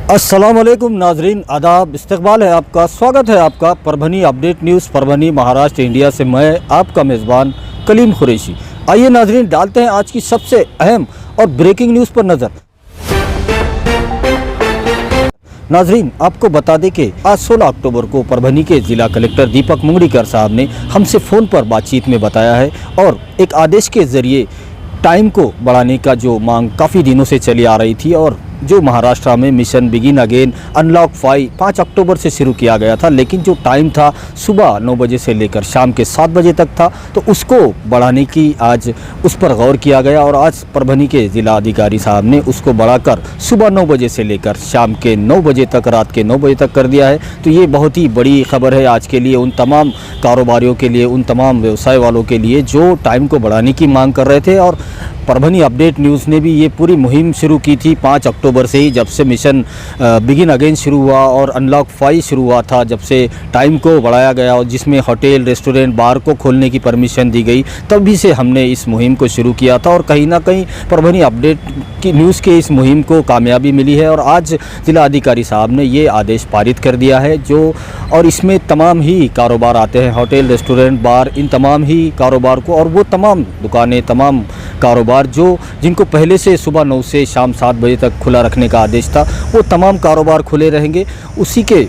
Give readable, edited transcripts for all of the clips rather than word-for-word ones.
अस्सलाम वालेकुम नाजरीन, आदाब, इस्तकबाल है आपका, स्वागत है आपका Parbhani update news Parbhani Maharashtra India से। मैं आपका मेज़बान कलीम कुरैशी। आइए नाजरीन, डालते हैं आज की सबसे अहम और ब्रेकिंग न्यूज़ पर नज़र। नाजरीन, आपको बता दें कि आज 16 अक्टूबर को परभनी के ज़िला कलेक्टर दीपक मुंगड़ीकर साहब ने हमसे फ़ोन पर बातचीत में बताया है और एक आदेश के ज़रिए टाइम को बढ़ाने का जो मांग काफ़ी दिनों से चली आ रही थी और जो महाराष्ट्र में मिशन बिगिन अगेन अनलॉक 5 अक्टूबर से शुरू किया गया था, लेकिन जो टाइम था सुबह 9 बजे से लेकर शाम के 7 बजे तक था, तो उसको बढ़ाने की आज उस पर गौर किया गया और आज परभनी के ज़िला अधिकारी साहब ने उसको बढ़ाकर सुबह 9 बजे से लेकर शाम के 9 बजे तक, रात के 9 बजे तक कर दिया है। तो ये बहुत ही बड़ी खबर है आज के लिए, उन तमाम कारोबारियों के लिए, उन तमाम व्यवसाय वालों के लिए जो टाइम को बढ़ाने की मांग कर रहे थे। और परभनी अपडेट न्यूज़ ने भी ये पूरी मुहिम शुरू की थी 5 अक्टूबर से ही, जब से मिशन बिगिन अगेन शुरू हुआ और अनलॉक 5 शुरू हुआ था, जब से टाइम को बढ़ाया गया और जिसमें होटल, रेस्टोरेंट, बार को खोलने की परमिशन दी गई, तभी से हमने इस मुहिम को शुरू किया था। और कहीं ना कहीं परभनी अपडेट की न्यूज़ के इस मुहिम को कामयाबी मिली है और आज जिला अधिकारी साहब ने ये आदेश पारित कर दिया है जो, और इसमें तमाम ही कारोबार आते हैं, होटल, रेस्टोरेंट, बार, इन तमाम ही कारोबार को, और वो तमाम दुकानें, तमाम कारोबार जो जिनको पहले से सुबह 9 से शाम 7 बजे तक खुला रखने का आदेश था, वो तमाम कारोबार खुले रहेंगे। उसी के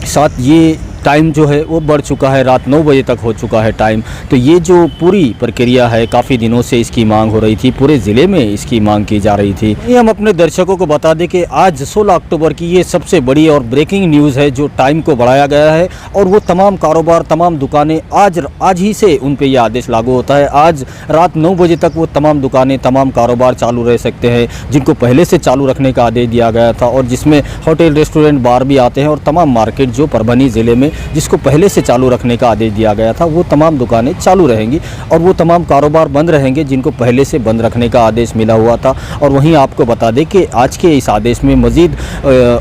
साथ ये टाइम जो है वो बढ़ चुका है, रात 9 बजे तक हो चुका है टाइम। तो ये जो पूरी प्रक्रिया है, काफ़ी दिनों से इसकी मांग हो रही थी, पूरे ज़िले में इसकी मांग की जा रही थी। ये हम अपने दर्शकों को बता दें कि आज 16 अक्टूबर की ये सबसे बड़ी और ब्रेकिंग न्यूज़ है जो टाइम को बढ़ाया गया है और वो तमाम कारोबार, तमाम दुकानें आज ही से उन पर यह आदेश लागू होता है। आज रात 9 बजे तक वो तमाम दुकानें, तमाम कारोबार चालू रह सकते हैं जिनको पहले से चालू रखने का आदेश दिया गया था, और जिसमें होटल, रेस्टोरेंट, बार भी आते हैं और तमाम मार्केट जो परभनी ज़िले में जिसको पहले से चालू रखने का आदेश दिया गया था, वो तमाम दुकानें चालू रहेंगी और वो तमाम कारोबार बंद रहेंगे जिनको पहले से बंद रखने का आदेश मिला हुआ था। और वहीं आपको बता दें कि आज के इस आदेश में मज़ीद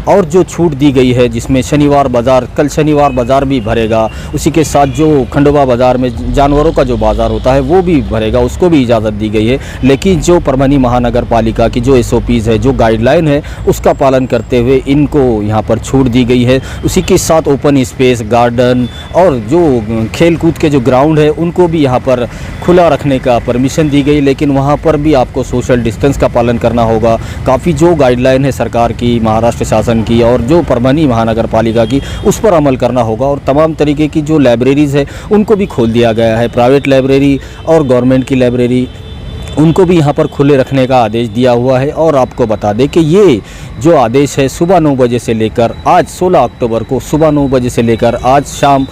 और जो छूट दी गई है, जिसमें शनिवार बाज़ार, कल शनिवार बाज़ार भी भरेगा, उसी के साथ जो खंडवा बाज़ार में जानवरों का जो बाज़ार होता है वो भी भरेगा, उसको भी इजाज़त दी गई है। लेकिन जो परभनी महानगर पालिका की जो SOPs है, जो गाइडलाइन है, उसका पालन करते हुए इनको यहाँ पर छूट दी गई है। उसी के साथ ओपन स्पेस, गार्डन और जो खेल कूद के जो ग्राउंड है उनको भी यहाँ पर खुला रखने का परमिशन दी गई, लेकिन वहाँ पर भी आपको सोशल डिस्टेंस का पालन करना होगा। काफ़ी जो गाइडलाइन है सरकार की, महाराष्ट्र शासन की और जो परभनी महानगर पालिका की, उस पर अमल करना होगा। और तमाम तरीके की जो लाइब्रेरीज़ है उनको भी खोल दिया गया है, प्राइवेट लाइब्रेरी और गवर्नमेंट की लाइब्रेरी, उनको भी यहाँ पर खुले रखने का आदेश दिया हुआ है। और आपको बता दें कि ये जो आदेश है सुबह 9 बजे से लेकर आज 16 अक्टूबर को सुबह 9 बजे से लेकर आज शाम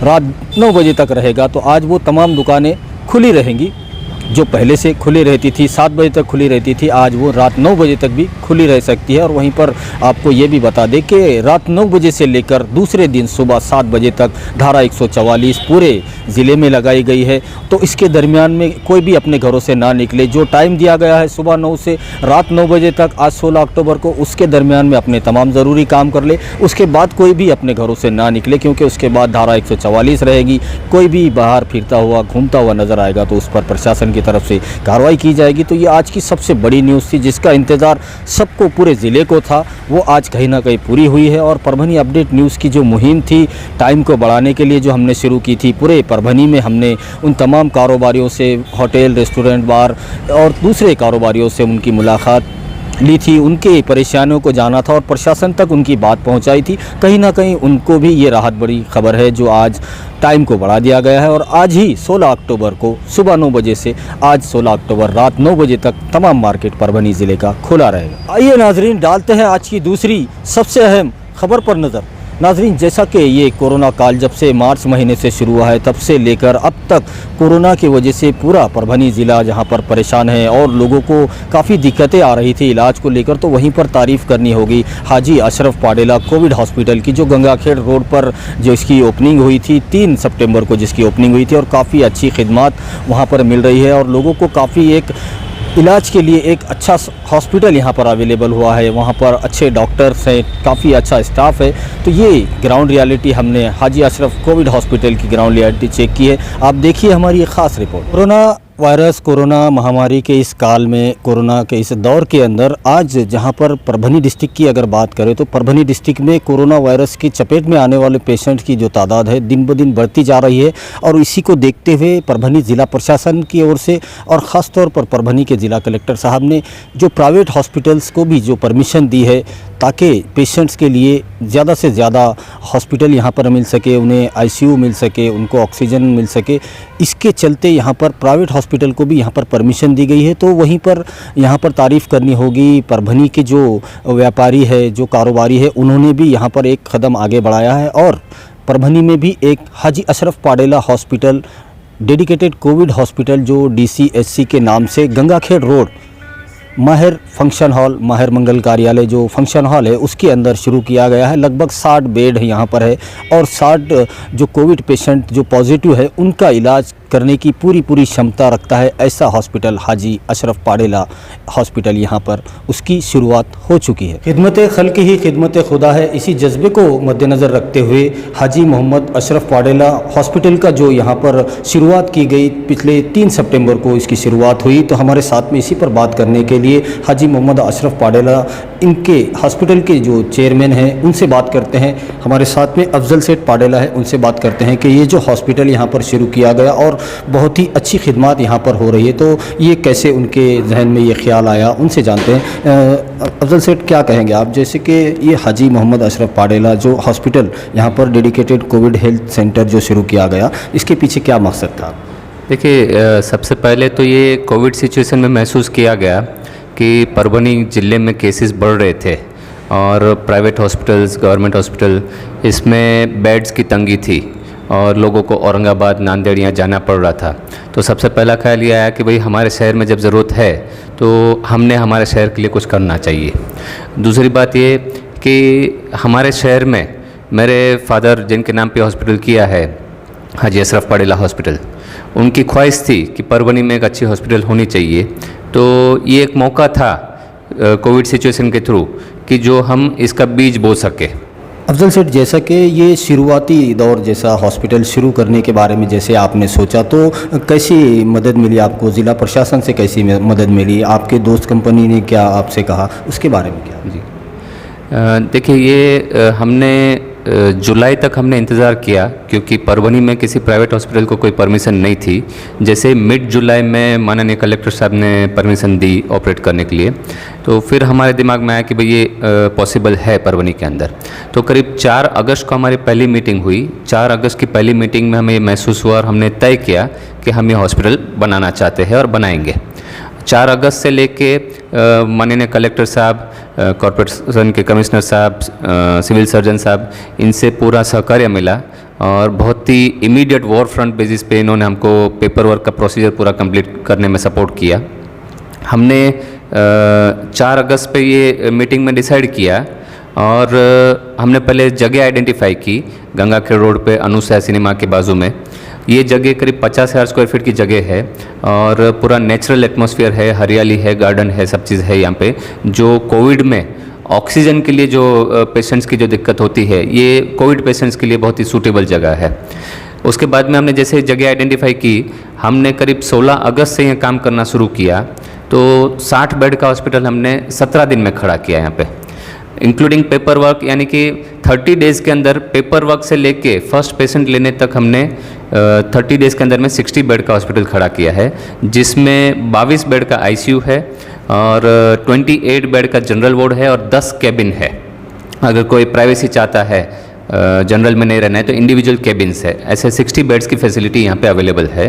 रात 9 बजे तक रहेगा। तो आज वो तमाम दुकानें खुली रहेंगी जो पहले से खुली रहती थी, 7 बजे तक खुली रहती थी, आज वो रात 9 बजे तक भी खुली रह सकती है। और वहीं पर आपको ये भी बता दें कि रात 9 बजे से लेकर दूसरे दिन सुबह 7 बजे तक धारा 144 पूरे ज़िले में लगाई गई है। तो इसके दरमियान में कोई भी अपने घरों से ना निकले। जो टाइम दिया गया है सुबह 9 से रात 9 बजे तक आज 16 अक्टूबर को, उसके दरमियान में अपने तमाम ज़रूरी काम कर ले, उसके बाद कोई भी अपने घरों से ना निकले, क्योंकि उसके बाद धारा 144 रहेगी। कोई भी बाहर फिरता हुआ, घूमता हुआ नज़र आएगा तो उस पर प्रशासन की तरफ से कार्रवाई की जाएगी। तो ये आज की सबसे बड़ी न्यूज़ थी जिसका इंतज़ार सबको, पूरे ज़िले को था, वो आज कहीं ना कहीं पूरी हुई है। और परभनी अपडेट न्यूज़ की जो मुहिम थी टाइम को बढ़ाने के लिए जो हमने शुरू की थी, पूरे परभनी में हमने उन तमाम कारोबारियों से, होटल, रेस्टोरेंट, बार और दूसरे कारोबारियों से उनकी मुलाकात ली थी, उनके परेशानियों को जाना था और प्रशासन तक उनकी बात पहुंचाई थी। कहीं ना कहीं उनको भी ये राहत बड़ी खबर है जो आज टाइम को बढ़ा दिया गया है और आज ही 16 अक्टूबर को सुबह 9 बजे से आज 16 अक्टूबर रात 9 बजे तक तमाम मार्केट परभनी ज़िले का खुला रहेगा। आइए नाजरीन, डालते हैं आज की दूसरी सबसे अहम खबर पर नज़र। नाजरीन, जैसा कि ये कोरोना काल जब से मार्च महीने से शुरू हुआ है तब से लेकर अब तक कोरोना की वजह से पूरा परभनी ज़िला जहां पर परेशान है और लोगों को काफ़ी दिक्कतें आ रही थी इलाज को लेकर, तो वहीं पर तारीफ़ करनी होगी हाजी अशरफ पाडेला कोविड हॉस्पिटल की, जो गंगाखेड़ रोड पर जो इसकी ओपनिंग हुई थी 3 सितंबर को जिसकी ओपनिंग हुई थी, और काफ़ी अच्छी खिदमत वहाँ पर मिल रही है और लोगों को काफ़ी एक इलाज के लिए एक अच्छा हॉस्पिटल यहाँ पर अवेलेबल हुआ है, वहाँ पर अच्छे डॉक्टर्स हैं, काफ़ी अच्छा स्टाफ है। तो ये ग्राउंड रियलिटी हमने हाजी अशरफ कोविड हॉस्पिटल की ग्राउंड रियलिटी चेक की है। आप देखिए हमारी ये ख़ास रिपोर्ट। कोरोना वायरस कोरोना महामारी के इस काल में, कोरोना के इस दौर के अंदर आज जहां पर परभनी डिस्ट्रिक्ट की अगर बात करें तो परभनी डिस्ट्रिक्ट में कोरोना वायरस की चपेट में आने वाले पेशेंट की जो तादाद है दिन ब दिन बढ़ती जा रही है। और इसी को देखते हुए परभनी ज़िला प्रशासन की ओर से और ख़ास तौर पर परभनी के ज़िला कलेक्टर साहब ने जो प्राइवेट हॉस्पिटल्स को भी जो परमिशन दी है ताकि पेशेंट्स के लिए ज़्यादा से ज़्यादा हॉस्पिटल यहाँ पर मिल सके, उन्हें आईसीयू मिल सके, उनको ऑक्सीजन मिल सके, इसके चलते यहाँ पर प्राइवेट हॉस्पिटल को भी यहाँ पर परमिशन दी गई है। तो वहीं पर यहाँ पर तारीफ़ करनी होगी परभनी के जो व्यापारी है, जो कारोबारी है, उन्होंने भी यहाँ पर एक कदम आगे बढ़ाया है और परभनी में भी एक Haji Ashraf Padela hospital, dedicated COVID hospital जो DCHC के नाम से Gangakhed road Mahir function hall, Mahir मंगल कार्यालय जो फंक्शन हॉल है उसके अंदर शुरू किया गया है। लगभग 60 बेड यहाँ पर है और 60 जो कोविड पेशेंट जो पॉजिटिव है उनका इलाज करने की पूरी क्षमता रखता है। ऐसा हॉस्पिटल हाजी अशरफ पाडेला हॉस्पिटल यहाँ पर उसकी शुरुआत हो चुकी है। खिदमत खल्क ही खिदमत खुदा है, इसी जज्बे को मद्देनज़र रखते हुए हाजी मोहम्मद अशरफ पाडेला हॉस्पिटल का जो यहाँ पर शुरुआत की गई, पिछले 3 सितंबर को इसकी शुरुआत हुई। तो हमारे साथ में इसी पर बात करने के लिए हाजी मोहम्मद अशरफ पाडेला, इनके हॉस्पिटल के जो चेयरमैन हैं, उनसे बात करते हैं। हमारे साथ में अफजल सेठ पाडेला है, उनसे बात करते हैं कि ये जो हॉस्पिटल यहाँ पर शुरू किया गया और बहुत ही अच्छी खिदमत यहाँ पर हो रही है, तो ये कैसे उनके जहन में ये ख्याल आया, उनसे जानते हैं। अफजल सेठ, क्या कहेंगे आप, जैसे कि ये हाजी मोहम्मद अशरफ पाडेला जो हॉस्पिटल यहाँ पर डेडिकेटेड कोविड हेल्थ सेंटर जो शुरू किया गया, इसके पीछे क्या मकसद था? देखिए, सबसे पहले तो ये कोविड सिचुएशन में महसूस किया गया कि परभनी ज़िले में केसेस बढ़ रहे थे और प्राइवेट हॉस्पिटल्स, गवर्नमेंट हॉस्पिटल, इसमें बेड्स की तंगी थी और लोगों को औरंगाबाद, नांदेड़ यहाँ जाना पड़ रहा था। तो सबसे पहला ख्याल ये आया कि भाई हमारे शहर में जब ज़रूरत है तो हमने हमारे शहर के लिए कुछ करना चाहिए। दूसरी बात ये कि हमारे शहर में मेरे फादर जिनके नाम पे हॉस्पिटल किया है, हाजी अशरफ पाडेला हॉस्पिटल, उनकी ख्वाहिश थी कि परभनी में एक अच्छी हॉस्पिटल होनी चाहिए। तो ये एक मौका था कोविड सिचुएशन के थ्रू कि जो हम इसका बीज बो सके। अफजल सेठ, जैसा कि ये शुरुआती दौर जैसा हॉस्पिटल शुरू करने के बारे में जैसे आपने सोचा, तो कैसी मदद मिली आपको, ज़िला प्रशासन से कैसी मदद मिली, आपके दोस्त कंपनी ने क्या आपसे कहा, उसके बारे में क्या? जी, देखिए, ये हमने जुलाई तक हमने इंतज़ार किया क्योंकि परभनी में किसी प्राइवेट हॉस्पिटल को कोई परमिशन नहीं थी। जैसे मिड जुलाई में माननीय कलेक्टर साहब ने परमिशन दी ऑपरेट करने के लिए, तो फिर हमारे दिमाग में आया कि भाई ये पॉसिबल है परभनी के अंदर। तो करीब 4 अगस्त को हमारी पहली मीटिंग हुई। 4 अगस्त की पहली मीटिंग में हमें ये महसूस हुआ और हमने तय किया कि हम ये हॉस्पिटल बनाना चाहते हैं और बनाएंगे। 4 अगस्त से लेके माननीय कलेक्टर साहब, कॉर्पोरेशन के कमिश्नर साहब, सिविल सर्जन साहब, इनसे पूरा सहकार्य मिला और बहुत ही इमीडिएट वॉर फ्रंट बेसिस पे इन्होंने हमको पेपर वर्क का प्रोसीजर पूरा कंप्लीट करने में सपोर्ट किया। हमने 4 अगस्त पे ये मीटिंग में डिसाइड किया और हमने पहले जगह आइडेंटिफाई की गंगाखेड़ रोड पे अनुसया सिनेमा के बाजू में। ये जगह करीब 50,000 स्क्वायर फीट की जगह है और पूरा नेचुरल एटमॉस्फेयर है, हरियाली है, गार्डन है, सब चीज़ है यहाँ पे। जो कोविड में ऑक्सीजन के लिए जो पेशेंट्स की जो दिक्कत होती है, ये कोविड पेशेंट्स के लिए बहुत ही सूटेबल जगह है। उसके बाद में हमने जैसे जगह आइडेंटिफाई की, हमने करीब 16 अगस्त से ये काम करना शुरू किया। तो 60 बेड का हॉस्पिटल हमने 17 दिन में खड़ा किया यहाँ पे, इंक्लूडिंग पेपर वर्क, यानी कि 30 डेज़ के अंदर पेपर वर्क से लेके फर्स्ट पेशेंट लेने तक हमने 30 डेज़ के अंदर में 60 बेड का हॉस्पिटल खड़ा किया है, जिसमें 22 बेड का आईसीयू है और 28 बेड का जनरल वार्ड है और 10 कैबिन है। अगर कोई प्राइवेसी चाहता है, जनरल में नहीं रहना है, तो इंडिविजुअल केबिन्स है। ऐसे 60 बेड्स की फैसिलिटी यहाँ पे अवेलेबल है।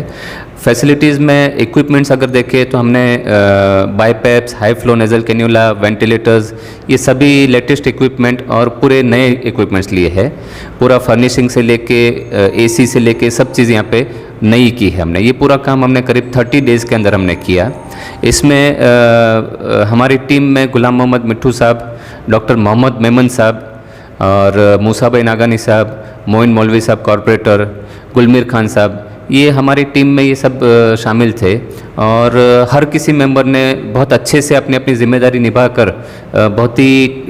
फैसिलिटीज़ में इक्विपमेंट्स अगर देखें तो हमने BiPAPs, high flow nasal cannula, ventilators, ये सभी लेटेस्ट इक्विपमेंट और पूरे नए इक्विपमेंट्स लिए है। पूरा फर्निशिंग से लेके एसी से लेके सब चीज़ यहाँ पे नई की है हमने। ये पूरा काम हमने करीब 30 डेज़ के अंदर हमने किया। इसमें हमारी टीम में गुलाम मोहम्मद मिट्ठू साहब, डॉक्टर मोहम्मद मेमन साहब और मूसा भाई नागानी साहब, मोइन मौलवी साहब कॉरपोरेटर, गुलमीर खान साहब, ये हमारी टीम में ये सब शामिल थे और हर किसी मेंबर ने बहुत अच्छे से अपनी अपनी जिम्मेदारी निभाकर बहुत ही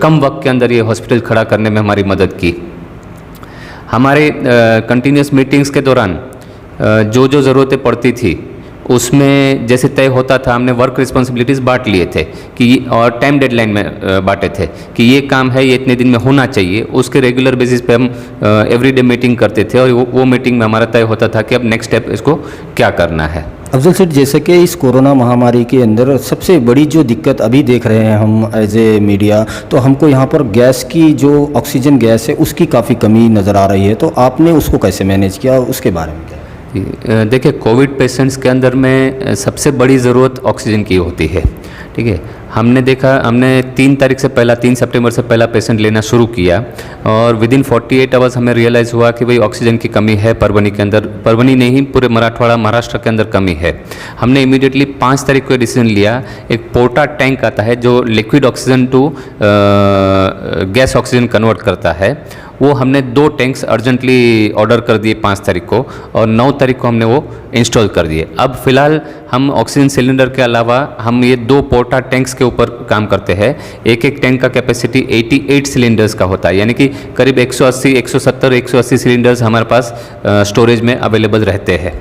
कम वक्त के अंदर ये हॉस्पिटल खड़ा करने में हमारी मदद की। हमारे कंटिन्यूस मीटिंग्स के दौरान जो ज़रूरतें पड़ती थी उसमें जैसे तय होता था, हमने वर्क रिस्पॉन्सिबिलिटीज़ बांट लिए थे कि और टाइम डेडलाइन में बांटे थे कि ये काम है, ये इतने दिन में होना चाहिए। उसके रेगुलर बेसिस पे हम एवरीडे मीटिंग करते थे और वो मीटिंग में हमारा तय होता था कि अब नेक्स्ट स्टेप इसको क्या करना है। अफजल सेठ, जैसे कि इस कोरोना महामारी के अंदर सबसे बड़ी जो दिक्कत अभी देख रहे हैं हम एज ए मीडिया, तो हमको यहाँ पर गैस की जो ऑक्सीजन गैस है उसकी काफ़ी कमी नज़र आ रही है, तो आपने उसको कैसे मैनेज किया, उसके बारे में क्या? देखिए, कोविड पेशेंट्स के अंदर में सबसे बड़ी ज़रूरत ऑक्सीजन की होती है। ठीक है, हमने 3 सितंबर से पहला पेशेंट लेना शुरू किया और विदिन 48 आवर्स हमें रियलाइज़ हुआ कि भाई ऑक्सीजन की कमी है परभनी के अंदर। परभनी नहीं, पूरे मराठवाड़ा महाराष्ट्र के अंदर कमी है। हमने इमीडिएटली 5 तारीख को डिसीजन लिया, एक पोर्टा टैंक आता है जो liquid oxygen to gas oxygen convert करता है, वो हमने 2 टैंक्स अर्जेंटली ऑर्डर कर दिए 5 तारीख को और 9 तारीख को हमने वो इंस्टॉल कर दिए। अब फिलहाल हम ऑक्सीजन सिलेंडर के अलावा हम ये 2 पोर्टा टैंक्स के ऊपर काम करते हैं। एक टैंक का कैपेसिटी 88 सिलेंडर्स का होता है, यानी कि करीब 180 सिलेंडर्स हमारे पास स्टोरेज में अवेलेबल रहते हैं।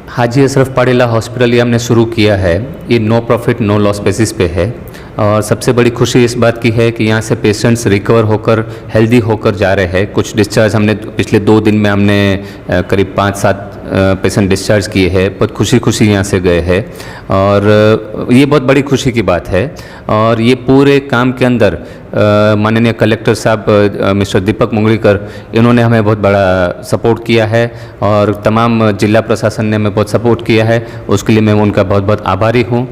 हाजी अशरफ पाडेला हॉस्पिटल ये हमने शुरू किया है, ये no profit no loss basis पे है और सबसे बड़ी खुशी इस बात की है कि यहाँ से पेशेंट्स रिकवर होकर हेल्दी होकर जा रहे हैं। कुछ डिस्चार्ज हमने पिछले 2 दिन में हमने करीब 5-7 पेशेंट डिस्चार्ज किए हैं, बहुत खुशी यहाँ से गए हैं और ये बहुत बड़ी खुशी की बात है। और ये पूरे काम के अंदर माननीय कलेक्टर साहब मिस्टर दीपक मुंगड़ीकर, इन्होंने हमें बहुत बड़ा सपोर्ट किया है और तमाम जिला प्रशासन ने हमें बहुत सपोर्ट किया है, उसके लिए मैं उनका बहुत बहुत आभारी हूँ।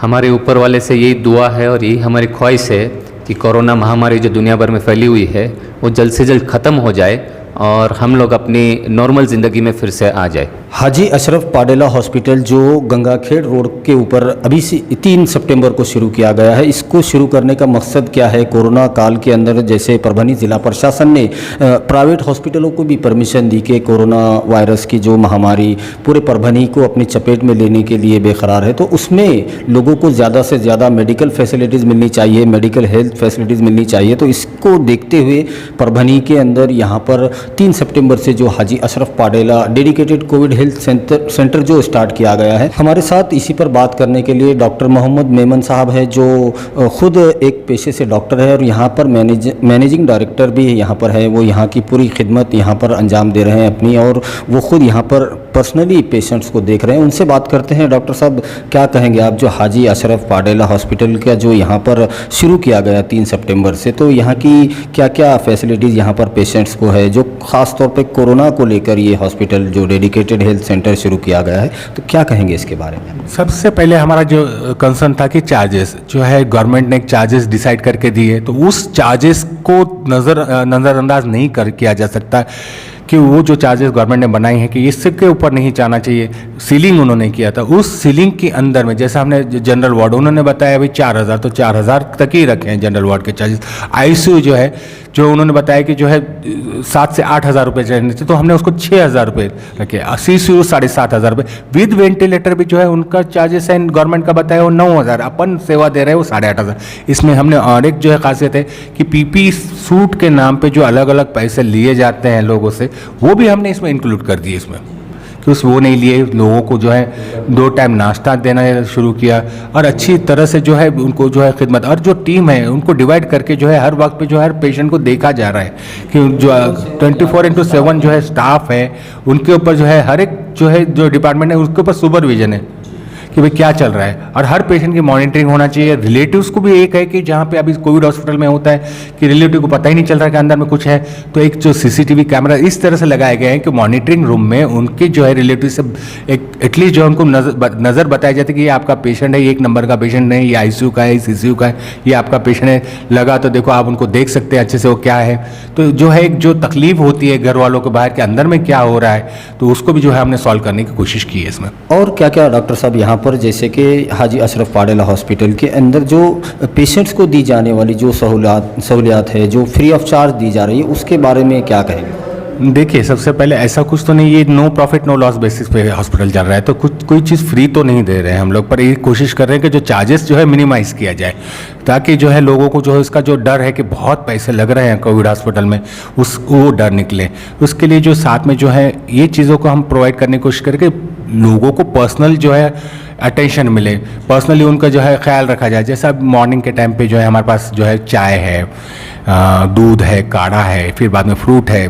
हमारे ऊपर वाले से यही दुआ है और यही हमारी ख्वाहिश है कि कोरोना महामारी जो दुनिया भर में फैली हुई है वो जल्द से जल्द ख़त्म हो जाए और हम लोग अपनी नॉर्मल ज़िंदगी में फिर से आ जाए। हाजी अशरफ पाडेला हॉस्पिटल जो गंगाखेड़ रोड के ऊपर अभी से 3 सितंबर को शुरू किया गया है, इसको शुरू करने का मकसद क्या है? कोरोना काल के अंदर जैसे परभनी ज़िला प्रशासन ने प्राइवेट हॉस्पिटलों को भी परमिशन दी कि कोरोना वायरस की जो महामारी पूरे परभनी को अपनी चपेट में लेने के लिए बेकरार है, तो उसमें लोगों को ज़्यादा से ज़्यादा मेडिकल फैसिलिटीज़ मिलनी चाहिए, मेडिकल हेल्थ फैसिलिटीज़ मिलनी चाहिए। तो इसको देखते हुए परभनी के अंदर यहाँ पर 3 सितंबर से जो Haji Ashraf Padela dedicated COVID health centre जो स्टार्ट किया गया है। हमारे साथ इसी पर बात करने के लिए डॉक्टर मोहम्मद मेमन साहब है जो खुद एक पेशे से डॉक्टर है और यहाँ पर मैनेजिंग डायरेक्टर भी यहाँ पर है। वो यहाँ की पूरी खिदमत यहाँ पर अंजाम दे रहे हैं अपनी, और वो खुद यहाँ पर पर्सनली पेशेंट्स को देख रहे हैं। उनसे बात करते हैं। डॉक्टर साहब, क्या कहेंगे आप जो हाजी अशरफ पाडेला हॉस्पिटल का जो यहाँ पर शुरू किया गया 3 सितंबर से, तो यहाँ की क्या क्या फैसिलिटीज़ यहाँ पर पेशेंट्स को है, जो ख़ास तौर पे कोरोना को लेकर ये हॉस्पिटल जो डेडिकेटेड हेल्थ सेंटर शुरू किया गया है, तो क्या कहेंगे इसके बारे में? सबसे पहले हमारा जो कंसर्न था कि चार्जेस जो है गवर्नमेंट ने एक चार्जेस डिसाइड करके दिए, तो उस चार्जेस को नज़रअंदाज नहीं किया जा सकता कि वो जो चार्जेस गवर्नमेंट ने बनाई हैं कि इसके ऊपर नहीं जाना चाहिए। सीलिंग उन्होंने किया था, उस सीलिंग के अंदर में जैसा हमने जनरल वार्ड उन्होंने बताया भाई 4000, तो 4000 तक ही रखे हैं जनरल वार्ड के चार्जेस। आईसीयू जो है जो उन्होंने बताया कि जो है 7 से 8 हज़ार रुपये चाहिए थे, तो हमने उसको 6 हज़ार रुपये रखे। सीसीयू 7,500 रुपये विद वेंटिलेटर भी जो है उनका चार्जेस है गवर्नमेंट का बताया वो 9,000, अपन सेवा दे रहे हैं वो 8,500। इसमें हमने और एक जो है खासियत है कि पीपी सूट के नाम पे जो अलग अलग पैसे लिए जाते हैं लोगों से, वो भी हमने इसमें इंक्लूड कर दिए इसमें कि वो नहीं लिए। लोगों को जो है 2 टाइम नाश्ता देना शुरू किया और अच्छी तरह से जो है उनको जो है खिदमत, और जो टीम है उनको डिवाइड करके जो है हर वक्त पे जो है हर पेशेंट को देखा जा रहा है कि जो 24/7 जो है स्टाफ है उनके ऊपर जो है हर एक जो है जो डिपार्टमेंट है उसके ऊपर सुपरविजन है कि भाई क्या चल रहा है, और हर पेशेंट की मॉनिटरिंग होना चाहिए। रिलेटिव्स को भी एक है कि जहाँ पे अभी कोविड हॉस्पिटल में होता है कि रिलेटिव को पता ही नहीं चल रहा है कि अंदर में कुछ है, तो एक जो सीसीटीवी कैमरा इस तरह से लगाए गए हैं कि मॉनिटरिंग रूम में उनके जो है रिलेटिव से एक एटलीस्ट जो उनको नज़र बताई जाती है कि ये आपका पेशेंट है, ये 1 नंबर का पेशेंट नहीं, ये आईसीयू का है, सीसीयू का है, ये आपका पेशेंट है, लगा तो देखो आप उनको देख सकते हैं अच्छे से वो क्या है। तो जो है एक जो तकलीफ होती है घर वालों को बाहर के अंदर में क्या हो रहा है, तो उसको भी जो है हमने सॉल्व करने की कोशिश की है इसमें। और क्या क्या डॉक्टर साहब यहाँ पर जैसे कि हाजी अशरफ पाडेला हॉस्पिटल के अंदर जो पेशेंट्स को दी जाने वाली जो सहूलियात है जो फ्री ऑफ चार्ज दी जा रही है, उसके बारे में क्या कहेंगे? देखिए, सबसे पहले ऐसा कुछ तो नहीं, ये no profit no loss basis पे हॉस्पिटल चल रहा है, तो कुछ कोई चीज़ फ्री तो नहीं दे रहे हैं हम लोग, पर ये कोशिश कर रहे हैं कि जो चार्जेस जो है मिनिमाइज़ किया जाए, ताकि जो है लोगों को जो है इसका जो डर है कि बहुत पैसे लग रहे हैं कोविड हॉस्पिटल में, वो डर निकले। उसके लिए जो साथ में जो है ये चीज़ों को हम प्रोवाइड करने की कोशिश करें कि लोगों को पर्सनल जो है अटेंशन मिले, पर्सनली उनका जो है ख्याल रखा जाए। जैसा मॉर्निंग के टाइम पे जो है हमारे पास जो है चाय है, दूध है, काढ़ा है, फिर बाद में फ्रूट है,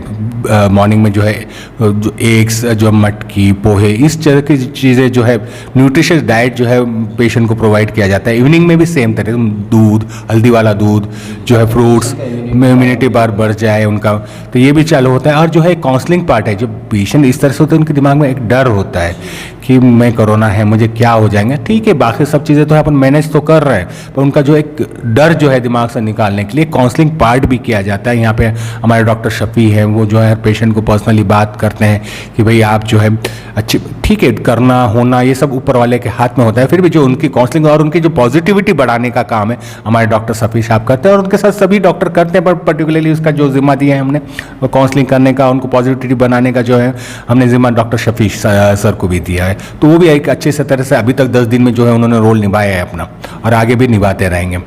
मॉर्निंग में जो है जो एग्स, जो मटकी, पोहे, इस तरह की चीज़ें जो है न्यूट्रिशियस डाइट जो है पेशेंट को प्रोवाइड किया जाता है। इवनिंग में भी सेम तरह दूध, हल्दी वाला दूध जो है, फ्रूट्स में इम्यूनिटी बार बढ़ जाए उनका, तो ये भी चालू होता है। और जो है काउंसलिंग पार्ट है, जो पेशेंट इस तरह से होते हैं उनके दिमाग में एक डर होता है कि मैं कोरोना है, मुझे क्या हो जाएंगे। ठीक है, बाकी सब चीज़ें तो अपन मैनेज तो कर रहे हैं, पर उनका जो एक डर जो है दिमाग से निकालने के लिए काउंसलिंग पार्ट भी किया जाता है। यहाँ पे हमारे डॉक्टर शफी हैं, वो जो है पेशेंट को पर्सनली बात करते हैं कि भाई आप जो है अच्छी, ठीक है, करना होना ये सब ऊपर वाले के हाथ में होता है, फिर भी जो उनकी काउंसलिंग और उनकी जो पॉजिटिविटी बढ़ाने का काम है हमारे डॉक्टर शफी साहब करते हैं, और उनके साथ सभी डॉक्टर करते हैं, पर पर्टिकुलरली उसका जो जिम्मा दिया है हमने वो काउंसलिंग करने का, उनको पॉजिटिविटी बनाने का जो है हमने जिम्मा डॉक्टर शफी सर को भी दिया है। तो वो भी एक अच्छे से तरह से अभी तक 10 दिन में जो है उन्होंने रोल निभाया है अपना, और आगे भी निभाते रहेंगे।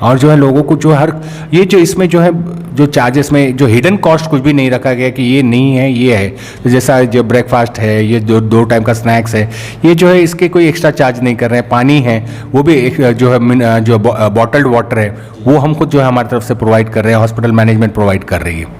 और जो है लोगों को जो हर ये जो इसमें जो है जो चार्जेस में जो हिडन कॉस्ट कुछ भी नहीं रखा गया कि ये नहीं है, ये है। तो जैसा जो ब्रेकफास्ट है, ये जो 2 टाइम का स्नैक्स है, ये जो है इसके कोई एक्स्ट्रा चार्ज नहीं कर रहे हैं। पानी है वो भी एक जो है जो बॉटल्ड वाटर है वो हमको जो है हमारी तरफ से प्रोवाइड कर रहे हैं, हॉस्पिटल मैनेजमेंट प्रोवाइड कर रही है।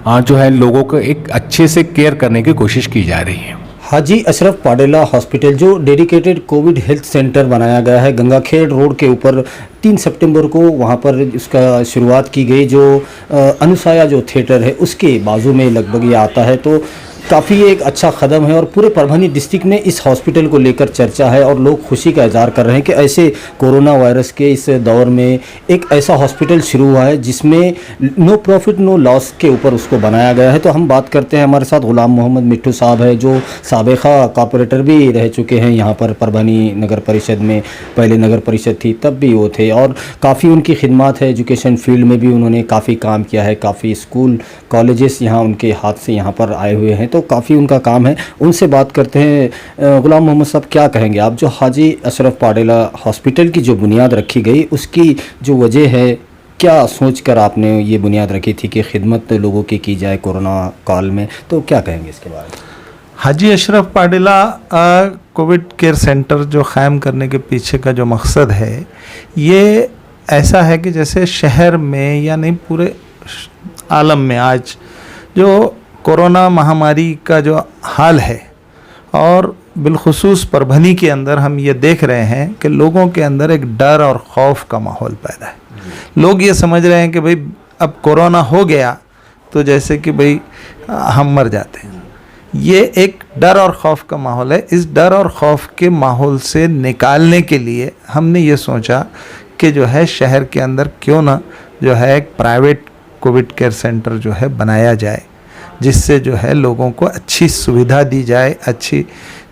और जो है लोगों को एक अच्छे से केयर करने की कोशिश की जा रही है। हाजी अशरफ पाडेला हॉस्पिटल जो डेडिकेटेड कोविड हेल्थ सेंटर बनाया गया है गंगाखेड़ रोड के ऊपर, 3 सितंबर को वहां पर इसका शुरुआत की गई। जो अनुसाया जो थिएटर है उसके बाजू में लगभग ये आता है, तो काफ़ी एक अच्छा कदम है। और पूरे परभनी डिस्ट्रिक्ट में इस हॉस्पिटल को लेकर चर्चा है और लोग खुशी का इजहार कर रहे हैं कि ऐसे कोरोना वायरस के इस दौर में एक ऐसा हॉस्पिटल शुरू हुआ है जिसमें नो प्रॉफिट नो लॉस के ऊपर उसको बनाया गया है। तो हम बात करते हैं, हमारे साथ गुलाम मोहम्मद मिट्टू साहब है जो साबिका कॉर्पोरेटर भी रह चुके हैं यहाँ पर परभनी नगर परिषद में। पहले नगर परिषद थी तब भी वो थे, और काफ़ी उनकी खिदमत है, एजुकेशन फील्ड में भी उन्होंने काफ़ी काम किया है। काफ़ी स्कूल कॉलेजेस यहाँ उनके हाथ से यहाँ पर आए हुए हैं, तो काफ़ी उनका काम है। उनसे बात करते हैं। गुलाम मोहम्मद साहब, क्या कहेंगे आप, जो हाजी अशरफ पाडेला हॉस्पिटल की जो बुनियाद रखी गई उसकी जो वजह है, क्या सोचकर आपने ये बुनियाद रखी थी कि खिदमत लोगों की जाए कोरोना काल में, तो क्या कहेंगे इसके बारे में? Haji Ashraf Padela COVID care centre जो क़ायम करने के पीछे का जो मकसद है, ये ऐसा है कि जैसे शहर में या नहीं पूरे आलम में आज जो कोरोना महामारी का जो हाल है, और बिलखुसूस परभनी के अंदर हम ये देख रहे हैं कि लोगों के अंदर एक डर और खौफ का माहौल पैदा है। लोग ये समझ रहे हैं कि भाई अब कोरोना हो गया तो जैसे कि भाई हम मर जाते हैं। ये एक डर और खौफ का माहौल है। इस डर और खौफ के माहौल से निकालने के लिए हमने ये सोचा कि जो है शहर के अंदर क्यों ना जो है एक प्राइवेट कोविड केयर सेंटर जो है बनाया जाए, जिससे जो है लोगों को अच्छी सुविधा दी जाए, अच्छी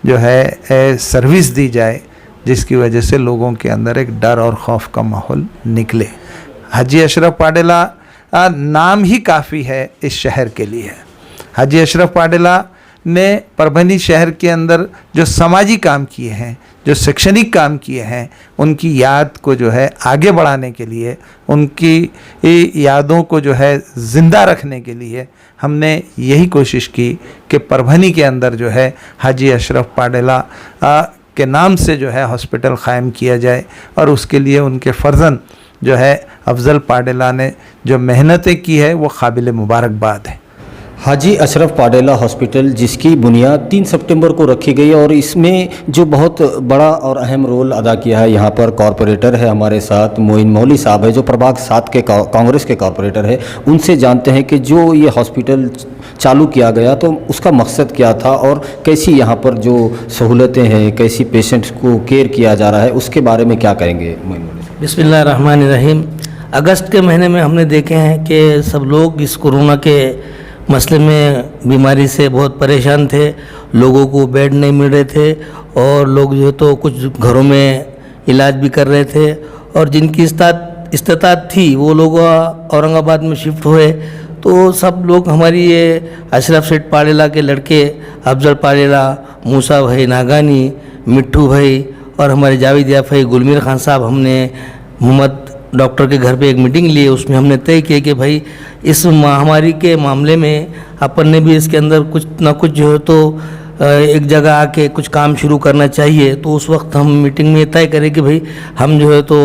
जो है सर्विस दी जाए, जिसकी वजह से लोगों के अंदर एक डर और खौफ का माहौल निकले। हाजी अशरफ पाडेला नाम ही काफ़ी है इस शहर के लिए। हाजी अशरफ पाडेला ने परभनी शहर के अंदर जो समाजी काम किए हैं, जो शैक्षणिक काम किए हैं, उनकी याद को जो है आगे बढ़ाने के लिए, उनकी यादों को जो है ज़िंदा रखने के लिए हमने यही कोशिश की कि परभनी के अंदर जो है हाजी अशरफ पाडेला के नाम से जो है हॉस्पिटल क़ायम किया जाए। और उसके लिए उनके फ़र्जंद जो है अफजल पाडेला ने जो मेहनतें की है वो काबिल मुबारकबाद है। हाजी अशरफ पाडेला हॉस्पिटल जिसकी बुनियाद 3 सितंबर को रखी गई, और इसमें जो बहुत बड़ा और अहम रोल अदा किया है, यहाँ पर कॉरपोरेटर है हमारे साथ मोइन मौली साहब है जो प्रभाग 7 के कांग्रेस के कॉरपोरेटर है। उनसे जानते हैं कि जो ये हॉस्पिटल चालू किया गया तो उसका मकसद क्या था और कैसी यहाँ पर जो सहूलतें हैं, कैसी पेशेंट्स को केयर किया जा रहा है, उसके बारे में क्या कहेंगे मोइन मौली साहब? बिस्मिल्लाहिर्रहमानिर्रहीम। अगस्त के महीने में हमने देखे हैं कि सब लोग इस कोरोना के मसले में बीमारी से बहुत परेशान थे, लोगों को बेड नहीं मिल रहे थे, और लोग जो तो कुछ घरों में इलाज भी कर रहे थे, और जिनकी इस्तात थी वो लोग औरंगाबाद में शिफ्ट हुए। तो सब लोग हमारी ये अशरफ सेठ पाड़ेला के लड़के अफजल पाड़ेला, मूसा भाई नागानी, मिट्ठू भाई और हमारे जावेद याफई, गुलमीर खान साहब, हमने मोहम्मद डॉक्टर के घर पे एक मीटिंग ली। उसमें हमने तय किया कि भाई इस महामारी के मामले में अपन ने भी इसके अंदर कुछ ना कुछ जो है तो एक जगह आके कुछ काम शुरू करना चाहिए। तो उस वक्त हम मीटिंग में तय करें कि भाई हम जो है तो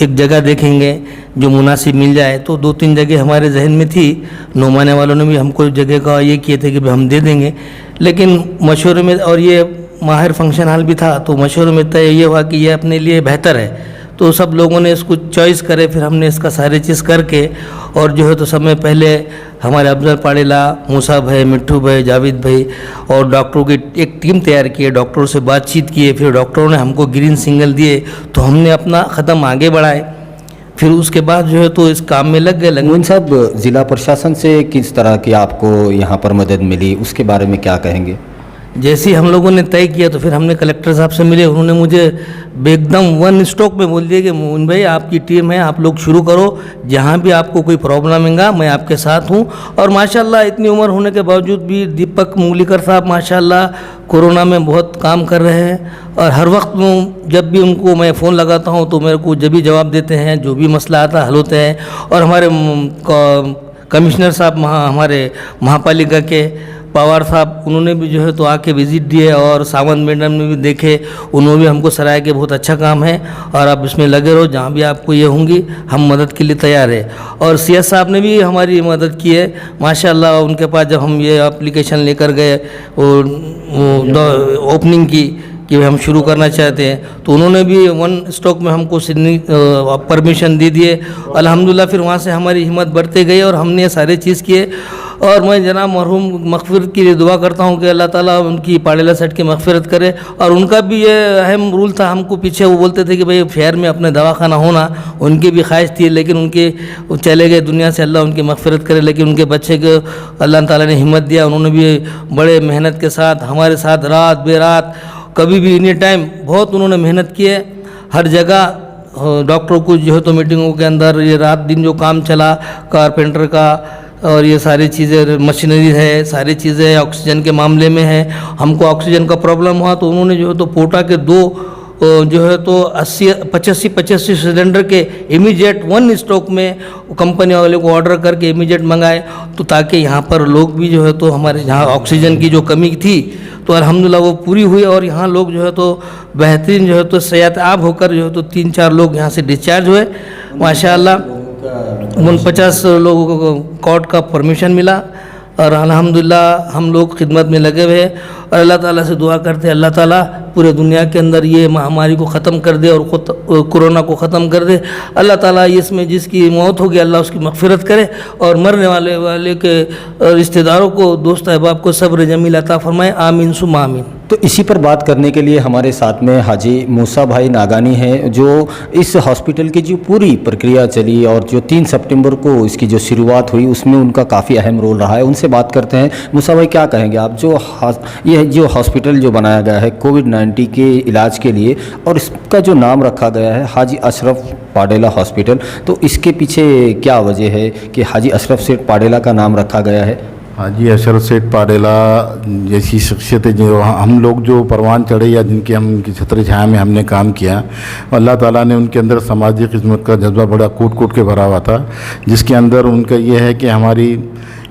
एक जगह देखेंगे जो मुनासिब मिल जाए। तो 2-3 जगह हमारे जहन में थी। नोमाने वालों ने भी हमको जगह का ये किए थे कि भाई हम दे देंगे, लेकिन मशवरे में, और ये माहिर फंक्शन हॉल भी था, तो मशवरे में तय ये हुआ कि ये अपने लिए बेहतर है। तो सब लोगों ने इसको चॉइस करे, फिर हमने इसका सारे चीज़ करके और जो है तो समय पहले हमारे अफजल पाड़ेला, मूसा भाई, मिट्ठू भाई, जावेद भाई और डॉक्टरों की एक टीम तैयार की है। डॉक्टरों से बातचीत किए, फिर डॉक्टरों ने हमको ग्रीन सिग्नल दिए, तो हमने अपना कदम आगे बढ़ाए। फिर उसके बाद जो है तो इस काम में लग गए। मोइन साहब, ज़िला प्रशासन से किस तरह की आपको यहाँ पर मदद मिली, उसके बारे में क्या कहेंगे? जैसे ही हम लोगों ने तय किया तो फिर हमने कलेक्टर साहब से मिले। उन्होंने मुझे एकदम वन स्टॉक में बोल दिया कि मोहन भाई आपकी टीम है, आप लोग शुरू करो, जहाँ भी आपको कोई प्रॉब्लम आएगा मैं आपके साथ हूँ। और माशाल्लाह इतनी उम्र होने के बावजूद भी दीपक मुंगलीकर साहब माशाल्लाह कोरोना में बहुत काम कर रहे हैं। और हर वक्त जब भी उनको मैं फ़ोन लगाता हूँ तो मेरे को जब भी जवाब देते हैं, जो भी मसला आता है हल होते हैं। और हमारे कमिश्नर साहब हमारे महापालिका के पवार साहब, उन्होंने भी जो है तो आके विज़िट दिए, और सावंत मैडम ने भी देखे, उन्होंने भी हमको सराहा कि बहुत अच्छा काम है और आप इसमें लगे रहो, जहाँ भी आपको ये होंगी हम मदद के लिए तैयार है। और CS साहब ने भी हमारी मदद की है माशाल्लाह। उनके पास जब हम ये एप्लीकेशन लेकर गए ओपनिंग की कि हम शुरू करना चाहते हैं, तो उन्होंने भी वन स्टॉक में हमको परमिशन दे दिए। अल्हम्दुलिल्लाह फिर वहाँ से हमारी हिम्मत बढ़ते गई और हमने ये सारे चीज़ किए। और मैं जनाब मरहूम मग़फ़िरत के लिए दुआ करता हूँ कि अल्लाह ताला उनकी पाड़ेला सेठ की मग़फ़िरत करे। और उनका भी ये अहम रूल था, हमको पीछे वो बोलते थे कि भाई शहर में अपने दवाखाना होना, उनकी भी ख्वाहिश थी, लेकिन उनके चले गए दुनिया से, अल्लाह उनकी मग़फ़िरत करे। लेकिन उनके बच्चे को अल्लाह ताला ने हिम्मत दिया, उन्होंने भी बड़े मेहनत के साथ हमारे साथ रात बेरात, कभी भी एनी टाइम बहुत उन्होंने मेहनत की है। हर जगह डॉक्टरों को जो है तो मीटिंगों के अंदर ये रात दिन जो काम चला, कारपेंटर का और ये सारी चीज़ें, मशीनरी है, सारी चीज़ें ऑक्सीजन के मामले में है। हमको ऑक्सीजन का प्रॉब्लम हुआ तो उन्होंने जो है तो पोटा के 2 जो है तो 85 सिलेंडर के इमीडिएट वन स्टॉक में कंपनी वाले को ऑर्डर करके इमीडिएट मंगाए, तो ताकि यहाँ पर लोग भी जो है तो हमारे यहाँ ऑक्सीजन की जो कमी थी तो अल्हम्दुलिल्लाह वो पूरी हुई। और यहाँ लोग जो है तो बेहतरीन जो है तो सेहतयाब होकर जो है तो 3-4 लोग यहाँ से डिस्चार्ज हुए माशाअल्लाह। 49 लोगों को कोर्ट का परमिशन मिला और अल्हम्दुलिल्लाह हम लोग खिदमत में लगे हुए हैं। और अल्लाह ताला से दुआ करते हैं अल्लाह ताला पूरे दुनिया के अंदर ये महामारी को ख़त्म कर दे और कोरोना को ख़त्म कर दे। अल्लाह ताला इसमें जिसकी मौत होगी अल्लाह उसकी मग़फ़िरत करे और मरने वाले के रिश्तेदारों को, दोस्त अहबाब को सब्र जमील अता फरमाए। आमीन सुम्मा आमीन। तो इसी पर बात करने के लिए हमारे साथ में हाजी मूसा भाई नागानी हैं, जो इस हॉस्पिटल की जो पूरी प्रक्रिया चली और जो 3 सितंबर को इसकी जो शुरुआत हुई उसमें उनका काफ़ी अहम रोल रहा है। उनसे बात करते हैं। मूसा भाई, क्या कहेंगे आप, यह जो हॉस्पिटल जो बनाया गया है कोविड-19 के इलाज के लिए और इसका जो नाम रखा गया है हाजी अशरफ पाड़ेला हॉस्पिटल, तो इसके पीछे क्या वजह है कि हाजी अशरफ सेठ पाड़ेला का नाम रखा गया है? हाजी अशरफ सेठ पाड़ेला जैसी शख्सियतें जो हम लोग जो परवान चढ़े या जिनके हम उनकी छत्र छाया में हमने काम किया, अल्लाह ताला ने उनके अंदर समाजी खिदमत का जज्बा बड़ा कूट के भरा हुआ था, जिसके अंदर उनका ये है कि हमारी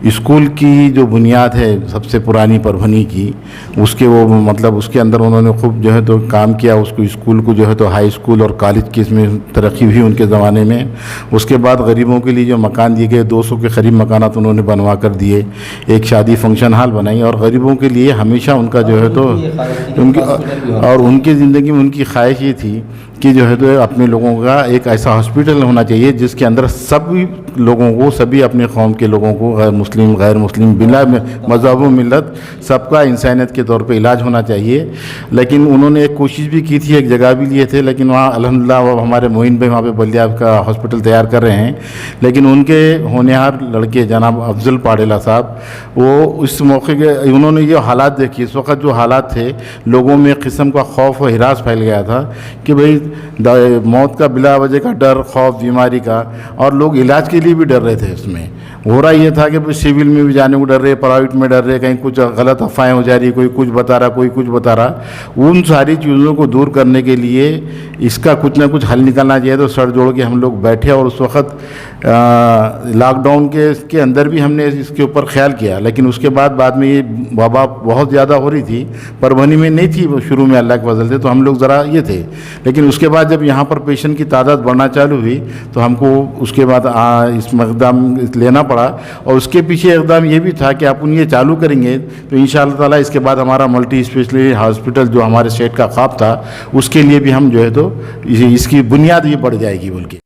स्कूल की जो बुनियाद है सबसे पुरानी परभनी की, उसके वो मतलब उसके अंदर उन्होंने खूब जो है तो काम किया। उसको स्कूल को जो है तो हाई स्कूल और कॉलेज की इसमें तरक्की हुई उनके ज़माने में। उसके बाद गरीबों के लिए जो मकान दिए गए 200 के करीब मकानात उन्होंने बनवा कर दिए। एक शादी फंक्शन हॉल बनाई और गरीबों के लिए हमेशा उनका जो है तो उनकी ज़िंदगी में उनकी ख्वाहिश ये थी कि जो है तो अपने लोगों का एक ऐसा हॉस्पिटल होना चाहिए जिसके अंदर सभी लोगों को, सभी अपने कौम के लोगों को, गैर मुस्लिम बिना मज़हब व मिल्लत सबका इंसानियत के तौर पे इलाज होना चाहिए। लेकिन उन्होंने एक कोशिश भी की थी, एक जगह भी लिए थे, लेकिन वहाँ अल्हम्दुलिल्लाह वो हमारे मोइन भाई वहाँ पे बलिया का हॉस्पिटल तैयार कर रहे हैं। लेकिन उनके होनहार लड़के जनाब अफजल पाड़ेला साहब, वो इस मौके के उन्होंने ये हालात देखी, इस वक्त जो हालात थे, लोगों में एक किस्म का खौफ और हिरास फैल गया था कि भाई मौत का बिला वजह का डर, खौफ, बीमारी का, और लोग इलाज के लिए भी डर रहे थे उसमें। हो रहा ये था कि भाई सिविल में भी जाने को डर रहे, प्राइवेट में डर रहे, कहीं कुछ गलत अफवाहें हो जा रही, कोई कुछ बता रहा, कोई कुछ बता रहा। उन सारी चीज़ों को दूर करने के लिए इसका कुछ ना कुछ हल निकलना चाहिए। तो सर जोड़ के हम लोग बैठे और उस वक्त लॉकडाउन के अंदर भी हमने इसके ऊपर ख्याल किया, लेकिन उसके बाद में ये वबा बहुत ज़्यादा हो रही थी। परभनी में नहीं थी वो शुरू में, अल्लाह के फजल से, तो हम लोग ज़रा ये थे। लेकिन उसके बाद जब यहाँ पर पेशेंट की तादाद बढ़ना चालू हुई तो हमको उसके बाद इसमें इक़दाम लेना पड़ा। और उसके पीछे इक़दाम ये भी था कि अपन ये चालू करेंगे तो इंशाअल्लाह ताला इसके बाद हमारा मल्टी स्पेशलिटी हॉस्पिटल जो हमारे स्टेट का ख्वाब था, उसके लिए भी हम जो है तो इसकी बुनियाद ये बढ़ जाएगी बोल के।